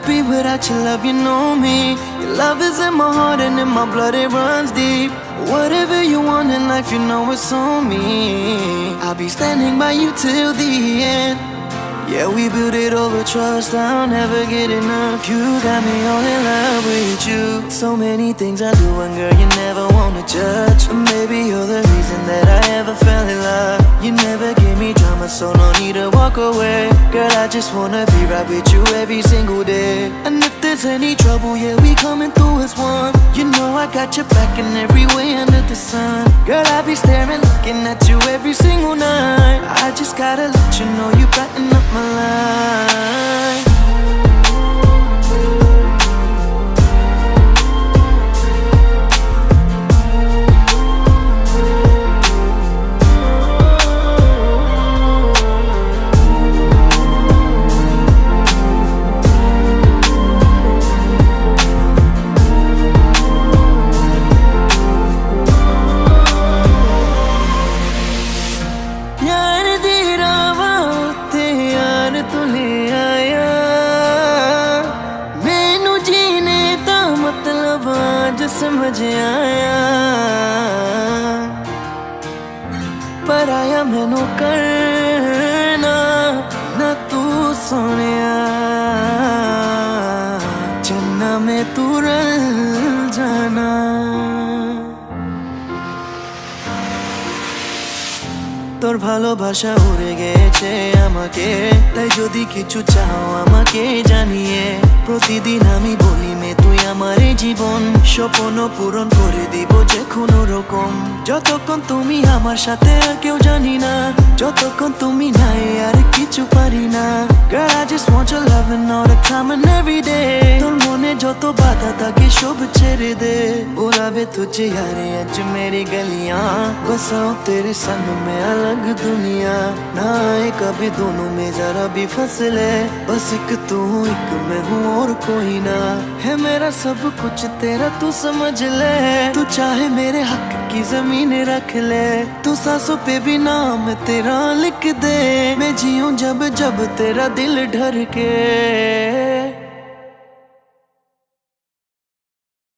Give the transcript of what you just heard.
be without your love, you know me. Your love is in my heart and in my blood, it runs deep. Whatever you want in life, you know it's on me. I'll be standing by you till the end. Yeah, we built it over trust, I'll never get enough. You got me all in love with you. So many things I do and girl, you never wanna judge. And maybe you're the reason that I ever fell in love. You never give me drama, so no need to walk away. Girl, I just wanna be right with you every single day. And if there's any trouble, yeah, we coming through as one. You know I got your back in every way under the sun. Girl, I be staring, looking at you every single night. I just gotta let you know you brighten up my life. समझ आया पर आया मैनू करना ना तू सोनिया चन्ना में तू रल जाना তোর ভালোবাসা উড়ে গেছে আমাকে তাই যদি কিছু চাও আমাকে জানিয়ে প্রতিদিন আমি বলি মে তুই আমার জীবন স্বপ্ন পূরণ করে দিব যে কোনো রকম যতক্ষণ তুমি আমার সাথে আর কেউ জানি না যতক্ষণ তুমি নাই আর কিছু পারি না Girl I just want your love and all the time and every day তোর মনে যত বাধা থাকে সব ছেড়ে দে बुलावे तुझे यारे आज मेरी गलियां बसाऊं तेरे संग में अलग दुनिया ना आए कभी दोनों में जरा भी फसले बस एक तू एक मैं हूँ और कोई ना है मेरा सब कुछ तेरा तू समझ ले तू चाहे मेरे हक की जमीन रख ले तू सांसों पे भी नाम तेरा लिख दे मैं जीऊं जब जब तेरा दिल धड़के